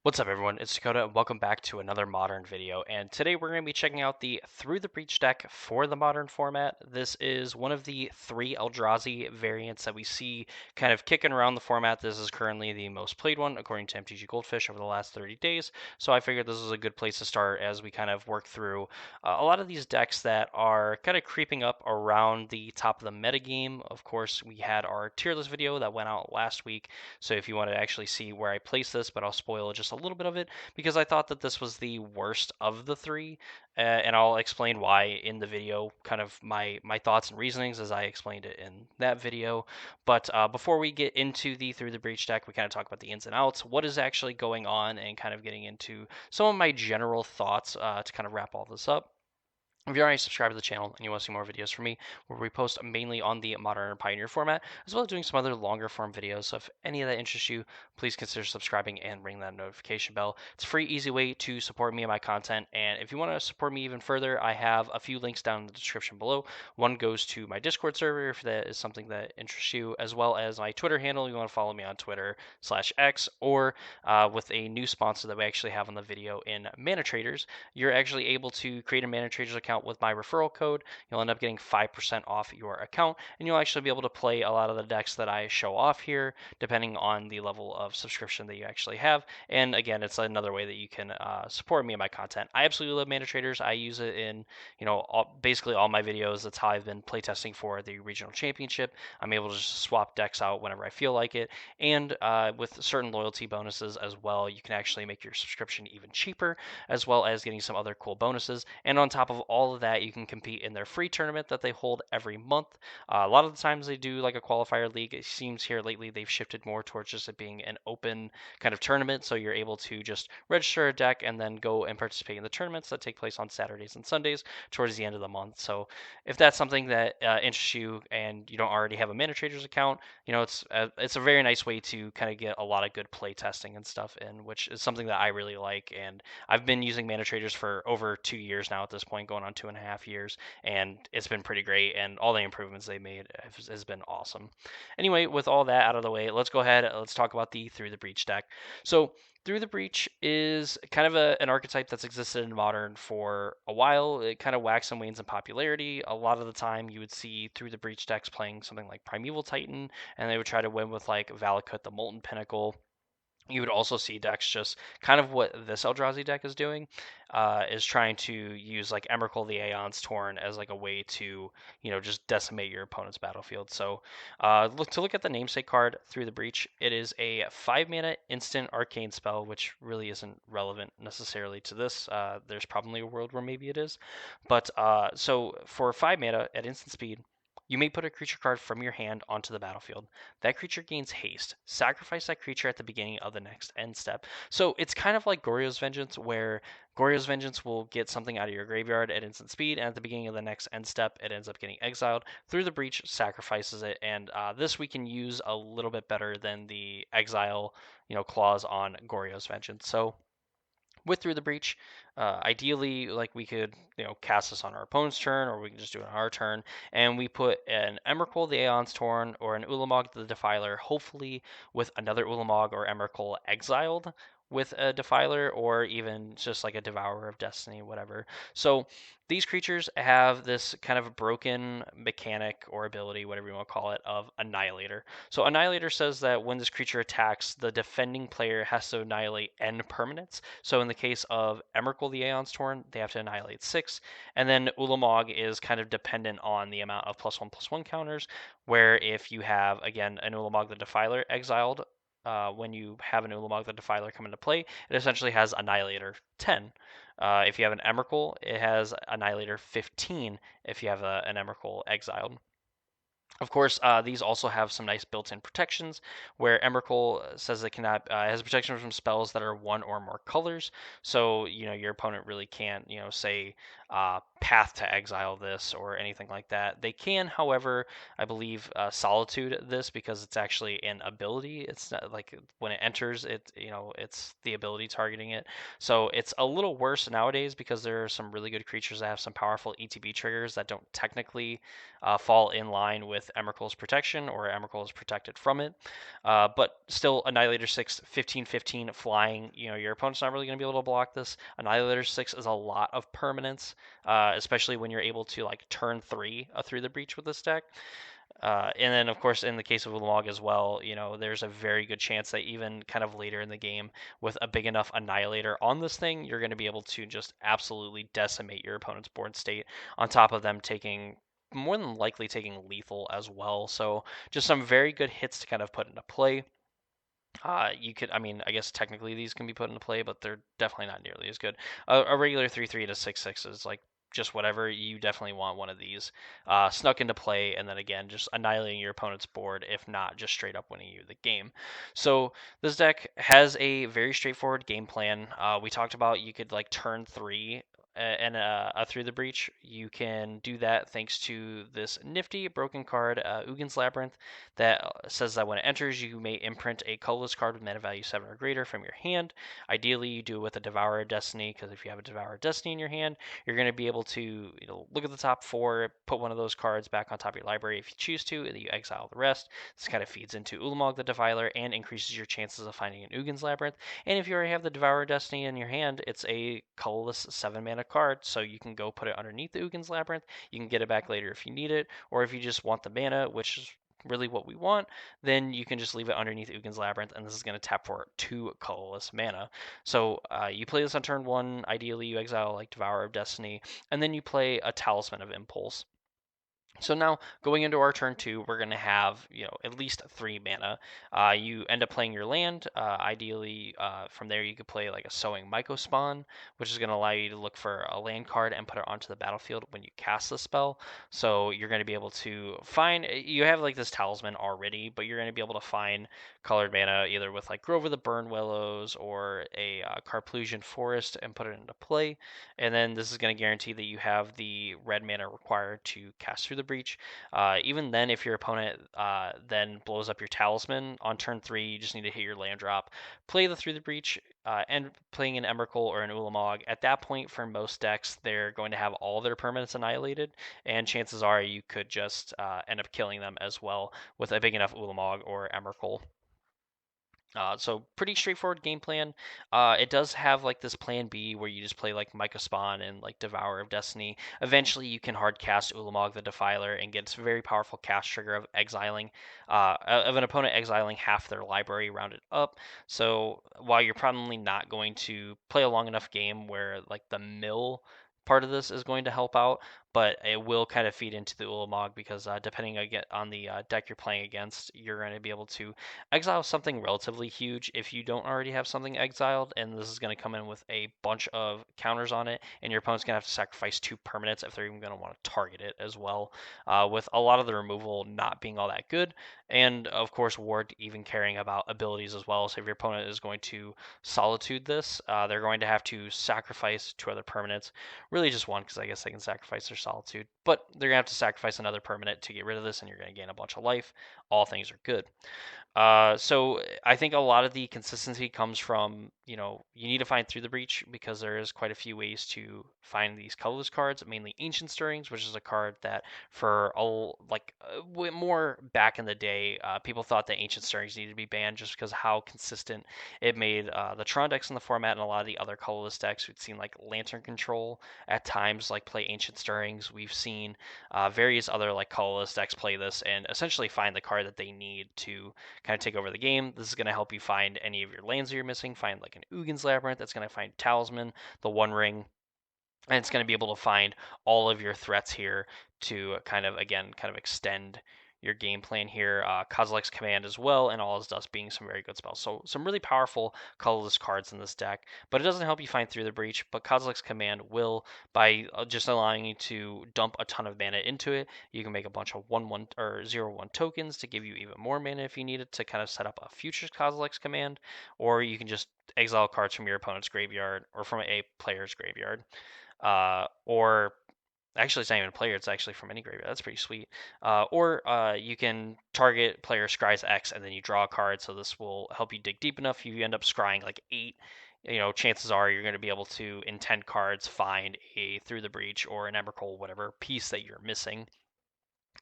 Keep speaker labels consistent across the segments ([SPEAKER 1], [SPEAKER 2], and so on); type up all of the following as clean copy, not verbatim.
[SPEAKER 1] What's up, everyone? It's Dakota, and welcome back to another Modern video. And today we're going to be checking out the Through the Breach deck for the Modern format. This is one of the 3 Eldrazi variants that we see kind of kicking around the format. This is currently the most played one, according to MTG Goldfish, over the last 30 days. So I figured this was a good place to start as we kind of work through a lot of these decks that are kind of creeping up around the top of the metagame. Of course, we had our tier list video that went out last week. So if you want to actually see where I place this, but I'll spoil just a little bit of it because I thought that this was the worst of the 3, and I'll explain why in the video, kind of my thoughts and reasonings as I explained it in that video. But before we get into the Through the Breach deck, we kind of talk about the ins and outs, what is actually going on, and kind of getting into some of my general thoughts to kind of wrap all this up. If you're already subscribed to the channel and you want to see more videos from me, where we post mainly on the Modern and Pioneer format, as well as doing some other longer form videos. So if any of that interests you, please consider subscribing and ring that notification bell. It's a free, easy way to support me and my content. And if you want to support me even further, I have a few links down in the description below. One goes to my Discord server if that is something that interests you, as well as my Twitter handle. If you want to follow me on Twitter/X, or with a new sponsor that we actually have on the video in Mana Traders, you're actually able to create a Mana Traders account with my referral code. You'll end up getting 5% off your account, and you'll actually be able to play a lot of the decks that I show off here, depending on the level of subscription that you actually have. And again, it's another way that you can support me and my content. I absolutely love Mana Traders. I use it in basically all my videos. That's how I've been playtesting for the regional championship. I'm able to just swap decks out whenever I feel like it, and with certain loyalty bonuses as well, you can actually make your subscription even cheaper, as well as getting some other cool bonuses. And on top of all of that, you can compete in their free tournament that they hold every month. A lot of the times they do like a qualifier league. It seems here lately they've shifted more towards just it being an open kind of tournament, so you're able to just register a deck and then go and participate in the tournaments that take place on Saturdays and Sundays towards the end of the month. So if that's something that interests you and you don't already have a Mana Traders account, it's a very nice way to kind of get a lot of good play testing and stuff in, which is something that I really like. And I've been using Mana Traders for over 2 years now at this point, going on 2.5 years, and it's been pretty great. And all the improvements they made has been awesome. Anyway, with all that out of the way, let's go ahead. Let's talk about the Through the Breach deck. So through the Breach is kind of an archetype that's existed in Modern for a while. It kind of waxes and wanes in popularity. A lot of the time, you would see Through the Breach decks playing something like Primeval Titan, and they would try to win with like Valakut, the Molten Pinnacle. You would also see decks just kind of what this Eldrazi deck is doing, is trying to use like Emrakul the Aeon's Torn as like a way to, just decimate your opponent's battlefield. So look at the namesake card Through the Breach. It is a 5-mana instant arcane spell, which really isn't relevant necessarily to this. There's probably a world where maybe it is. But so for 5 mana at instant speed, you may put a creature card from your hand onto the battlefield. That creature gains haste. Sacrifice that creature at the beginning of the next end step. So it's kind of like Goryo's Vengeance, where Goryo's Vengeance will get something out of your graveyard at instant speed, and at the beginning of the next end step, it ends up getting exiled. Through the Breach sacrifices it, and this we can use a little bit better than the exile, clause on Goryo's Vengeance. So with Through the Breach, ideally, like we could, cast this on our opponent's turn, or we can just do it on our turn, and we put an Emrakul the Aeon's Torn or an Ulamog the Defiler, hopefully with another Ulamog or Emrakul exiled with a Defiler, or even just like a Devourer of Destiny, whatever. So these creatures have this kind of broken mechanic or ability, whatever you want to call it, of Annihilator. So Annihilator says that when this creature attacks, the defending player has to annihilate N permanents. So in the case of Emrakul the Aeon's Torn, they have to annihilate 6. And then Ulamog is kind of dependent on the amount of +1/+1 counters, where if you have, again, an Ulamog the Defiler exiled, when you have an Ulamog the Defiler come into play, it essentially has Annihilator 10. If you have an Emrakul, it has Annihilator 15 if you have an Emrakul exiled. Of course, these also have some nice built-in protections, where Emrakul says it cannot has protection from spells that are one or more colors. So your opponent really can't say Path to exile this or anything like that. They can, however, I believe Solitude this because it's actually an ability. It's not like when it enters it, it's the ability targeting it. So it's a little worse nowadays because there are some really good creatures that have some powerful ETB triggers that don't technically fall in line with with Emrakul's protection, or Emrakul is protected from it. But still, Annihilator 6, 15/15 flying. Your opponent's not really going to be able to block this. Annihilator 6 is a lot of permanence, especially when you're able to like turn 3 through the breach with this deck. And then, of course, in the case of Ulamog as well, there's a very good chance that even kind of later in the game, with a big enough Annihilator on this thing, you're going to be able to just absolutely decimate your opponent's board state, on top of them taking, more than likely, taking lethal as well. So just some very good hits to kind of put into play. You could, I mean, I guess technically these can be put into play, but they're definitely not nearly as good. A regular 3/3 to 6/6 is like just whatever. You definitely want one of these snuck into play, and then again, just annihilating your opponent's board, if not just straight up winning you the game. So this deck has a very straightforward game plan. We talked about you could like turn 3 and through the breach. You can do that thanks to this nifty broken card, Ugin's Labyrinth, that says that when it enters, you may imprint a colorless card with mana value 7 or greater from your hand. Ideally, you do it with a Devourer of Destiny, because if you have a Devourer of Destiny in your hand, you're going to be able to look at the top 4, put one of those cards back on top of your library if you choose to, and then you exile the rest. This kind of feeds into Ulamog the Defiler and increases your chances of finding an Ugin's Labyrinth. And if you already have the Devourer of Destiny in your hand, it's a colorless 7 mana card, so you can go put it underneath the Ugin's Labyrinth. You can get it back later if you need it, or if you just want the mana, which is really what we want, then you can just leave it underneath Ugin's Labyrinth, and this is going to tap for 2 colorless mana. So you play this on turn 1. Ideally, you exile like Devourer of Destiny, and then you play a Talisman of Impulse. So now, going into our turn 2, we're going to have, at least 3 mana. You end up playing your land. Ideally, from there you could play like a Sowing Mycospawn, which is going to allow you to look for a land card and put it onto the battlefield when you cast the spell. So you're going to be able to find, you have like this Talisman already, but you're going to be able to find colored mana either with like Grove of the Burn Willows or a Carplusian Forest and put it into play. And then this is going to guarantee that you have the red mana required to cast through the breach. Even then, if your opponent then blows up your Talisman on turn 3, you just need to hit your land drop, play the Through the Breach, and playing an Emrakul or an Ulamog. At that point, for most decks, they're going to have all their permanents annihilated, and chances are you could just end up killing them as well with a big enough Ulamog or Emrakul. So pretty straightforward game plan. It does have like this plan B where you just play like Mycospawn and like Devourer of Destiny. Eventually, you can hard cast Ulamog the Defiler and get its very powerful cast trigger of exiling, of an opponent exiling half their library rounded up. So while you're probably not going to play a long enough game where like the mill part of this is going to help out, but it will kind of feed into the Ulamog because depending on the deck you're playing against, you're going to be able to exile something relatively huge if you don't already have something exiled, and this is going to come in with a bunch of counters on it, and your opponent's going to have to sacrifice 2 permanents if they're even going to want to target it as well, with a lot of the removal not being all that good, and of course Ward even caring about abilities as well. So if your opponent is going to Solitude this, they're going to have to sacrifice 2 other permanents, really just 1 because I guess they can sacrifice their Solitude, but they're going to have to sacrifice another permanent to get rid of this, and you're going to gain a bunch of life. All things are good. So I think a lot of the consistency comes from, you need to find Through the Breach because there is quite a few ways to find these colorless cards, mainly Ancient Stirrings, which is a card that for more back in the day, people thought that Ancient Stirrings needed to be banned just because how consistent it made the Tron decks in the format and a lot of the other colorless decks. We've seen like Lantern Control at times like play Ancient Stirrings. We've seen various other like colorless decks play this and essentially find the card that they need to kind of take over the game. This is going to help you find any of your lands that you're missing, find like an Ugin's Labyrinth, that's going to find Talisman, the One Ring, and it's going to be able to find all of your threats here to kind of extend your game plan here. Kozilek's Command as well, and All Is Dust being some very good spells. So some really powerful colorless cards in this deck, but it doesn't help you find Through the Breach. But Kozilek's Command will, by just allowing you to dump a ton of mana into it, you can make a bunch of 1/1 or 0/1 tokens to give you even more mana if you need it to kind of set up a future Kozilek's Command, or you can just exile cards from your opponent's graveyard or from a player's graveyard. Or actually, it's not even a player; it's actually from any graveyard. That's pretty sweet. Or you can target player scries X, and then you draw a card. So this will help you dig deep enough. If you end up scrying like 8, chances are you're going to be able to, in 10 cards, find a Through the Breach or an Emrakul, whatever piece that you're missing.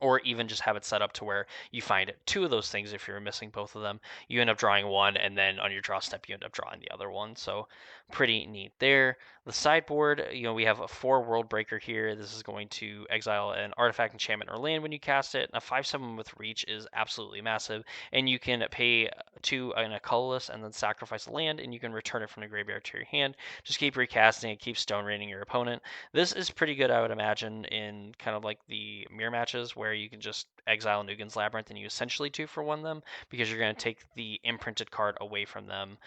[SPEAKER 1] or even just have it set up to where you find two of those things. If you're missing both of them, you end up drawing one, and then on your draw step you end up drawing the other one. So pretty neat there. The sideboard, we have a 4 World Breaker here. This is going to exile an artifact, enchantment, or land when you cast it. A 5/7 with reach is absolutely massive, and you can pay 2 in a colorless and then sacrifice a land, and you can return it from the graveyard to your hand. Just keep recasting it, keep stone raining your opponent. This is pretty good, I would imagine, in kind of like the mirror matches where you can just exile Nugan's Labyrinth and you essentially 2-for-1 them, because you're going to take the imprinted card away from them,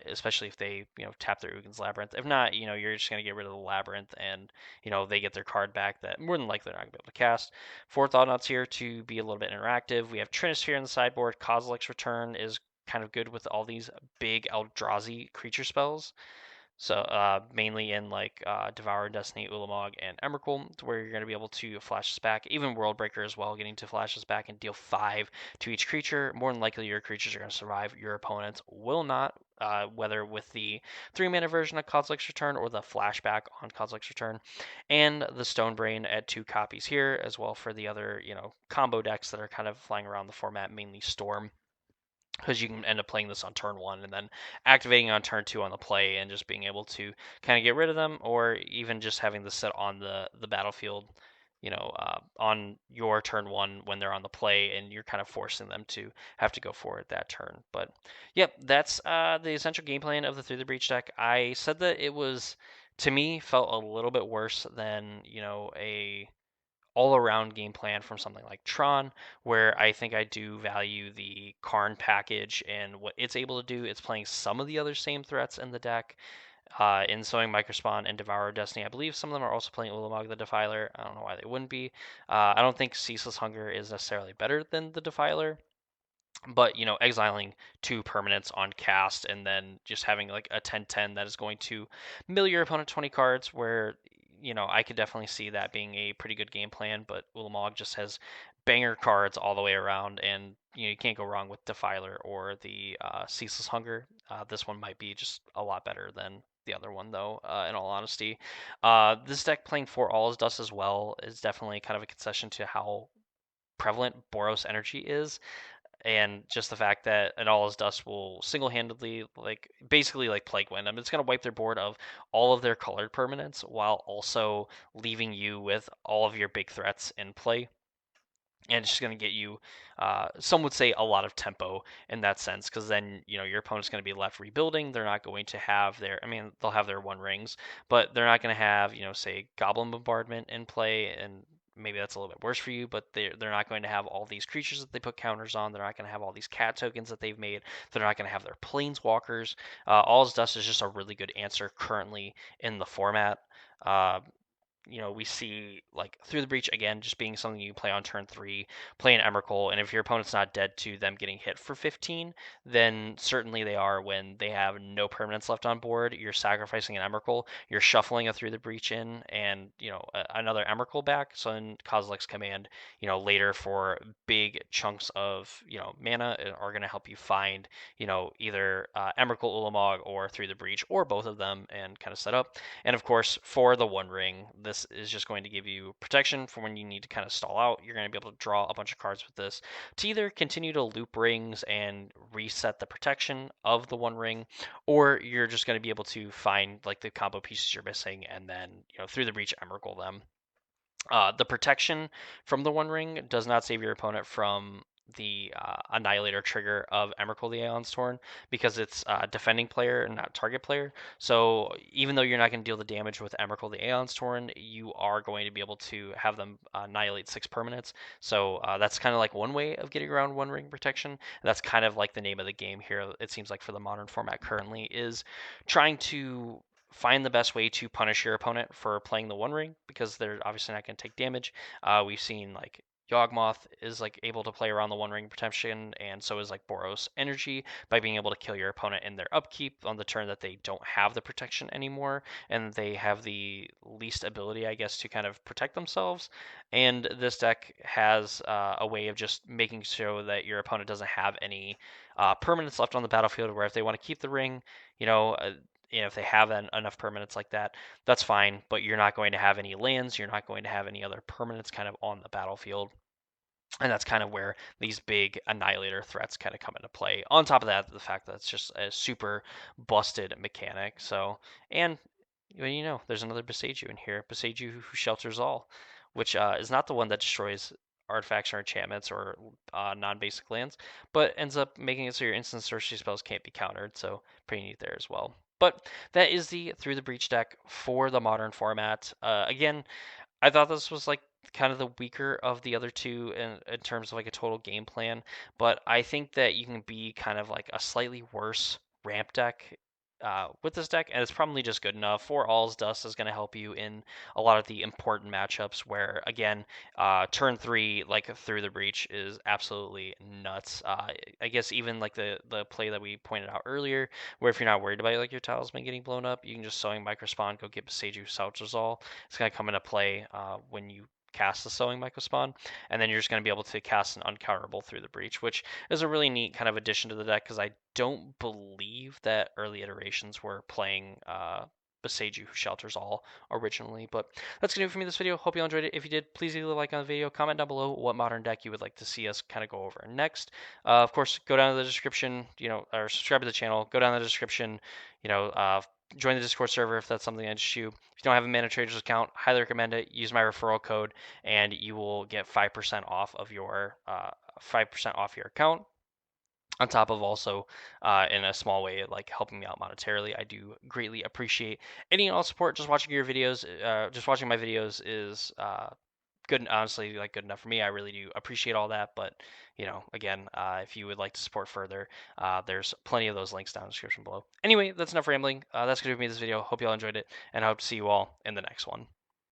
[SPEAKER 1] especially if they tap their Ugin's Labyrinth. If not, you're just going to get rid of the Labyrinth, and they get their card back that more than likely they're not going to be able to cast. 4 Thought-Knots here to be a little bit interactive. We have Trinisphere in the sideboard. Kozilek's Return is kind of good with all these big Eldrazi creature spells. So mainly in like Devour, Destiny, Ulamog, and Emrakul, where you're going to be able to flash this back. Even Worldbreaker as well, getting to flash this back and deal 5 to each creature. More than likely, your creatures are going to survive. Your opponents will not, whether with the 3-mana version of Kozilek's Return or the flashback on Kozilek's Return. And the Stonebrain at 2 copies here as well for the other, combo decks that are kind of flying around the format, mainly Storm, because you can end up playing this on turn 1 and then activating on turn 2 on the play and just being able to kind of get rid of them, or even just having this set on the battlefield, on your turn 1 when they're on the play, and you're kind of forcing them to have to go forward that turn. But yep, that's the essential game plan of the Through the Breach deck. I said that it was, to me, felt a little bit worse than a all-around game plan from something like Tron, where I think I do value the Karn package and what it's able to do. It's playing some of the other same threats in the deck. In Sowing Microspawn and Devourer of Destiny, I believe some of them are also playing Ulamog the Defiler. I don't know why they wouldn't be. I don't think Ceaseless Hunger is necessarily better than the Defiler, but exiling 2 permanents on cast and then just having like a 10/10 that is going to mill your opponent 20 cards, where I could definitely see that being a pretty good game plan. But Ulamog just has banger cards all the way around, and you can't go wrong with Defiler or the Ceaseless Hunger. This one might be just a lot better than the other one, though, in all honesty. This deck playing for All is Dust as well is definitely kind of a concession to how prevalent Boros energy is, and just the fact that an All is Dust will single-handedly, like, basically like Plague Wind. I mean, it's going to wipe their board of all of their colored permanents while also leaving you with all of your big threats in play. And it's just going to get you, some would say, a lot of tempo in that sense, because then your opponent's going to be left rebuilding. They're not going to have their, I mean, they'll have their One Rings, but they're not going to have, say, Goblin Bombardment in play, and maybe that's a little bit worse for you, but they're not going to have all these creatures that they put counters on. They're not going to have all these cat tokens that they've made. They're not going to have their planeswalkers. All's Dust is just a really good answer currently in the format. Uh, we see like Through the Breach again just being something you play on turn 3, play an Emrakul, and if your opponent's not dead to them getting hit for 15, then certainly they are when they have no permanents left on board. You're sacrificing an Emrakul, you're shuffling a Through the Breach in, and another Emrakul back. So in Kozilek's Command, later for big chunks of mana are going to help you find either Emrakul, Ulamog, or Through the Breach, or both of them, and kind of set up. And of course, for the One Ring, this is just going to give you protection for when you need to kind of stall out. You're going to be able to draw a bunch of cards with this to either continue to loop rings and reset the protection of the One Ring, or you're just going to be able to find like the combo pieces you're missing and then Through the Breach Emrakul them. The protection from the One Ring does not save your opponent from the Annihilator trigger of Emrakul the Aeon's Torn, because it's defending player and not target player. So even though you're not going to deal the damage with Emrakul the Aeon's Torn, you are going to be able to have them annihilate 6 permanents. So that's kind of like one way of getting around One Ring protection. That's kind of like the name of the game here, it seems like, for the modern format currently, is trying to find the best way to punish your opponent for playing the One Ring, because they're obviously not going to take damage. We've seen like Yawgmoth is like able to play around the One Ring protection, and so is like Boros Energy, by being able to kill your opponent in their upkeep on the turn that they don't have the protection anymore, and they have the least ability, I guess, to kind of protect themselves. And this deck has a way of just making sure that your opponent doesn't have any permanents left on the battlefield, where if they want to keep the ring, you know, uh, if they have enough permanents like that, that's fine, but you're not going to have any lands, you're not going to have any other permanents kind of on the battlefield. And that's kind of where these big annihilator threats kind of come into play. On top of that, the fact that it's just a super busted mechanic. So, and there's another Boseiju in here, Boseiju who shelters all, which is not the one that destroys artifacts or enchantments or non-basic lands, but ends up making it so your instant sorcery spells can't be countered. So pretty neat there as well. But that is the Through the Breach deck for the modern format. Again, I thought this was like kind of the weaker of the other two in terms of like a total game plan, but I think that you can be kind of like a slightly worse ramp deck with this deck, and it's probably just good enough. For All's Dust is going to help you in a lot of the important matchups where, again, turn 3, like Through the Breach, is absolutely nuts. I guess even like the play that we pointed out earlier, where if you're not worried about like your talisman getting blown up, you can just Sowing Microspawn, go get Boseiju Salters all. It's going to come into play when you cast the Sowing Microspawn, and then you're just going to be able to cast an uncounterable Through the Breach, which is a really neat kind of addition to the deck because I don't believe that early iterations were playing Boseiju Who Shelters All originally. But that's going to do it for me this video. Hope you all enjoyed it. If you did, please leave a like on the video. Comment down below what modern deck you would like to see us kind of go over next. Of course, go down to the description, or subscribe to the channel. Go down to the description, join the Discord server if that's something that interests you. If you don't have a Mana Traders account, highly recommend it. Use my referral code, and you will get 5% off of your 5% off your account. On top of also, in a small way, like helping me out monetarily, I do greatly appreciate any and all support. Just watching your videos, just watching my videos is good, honestly, like good enough for me. I really do appreciate all that. But again, if you would like to support further, there's plenty of those links down in the description below. Anyway, that's enough rambling. That's gonna be me this video. Hope you all enjoyed it, and I hope to see you all in the next one.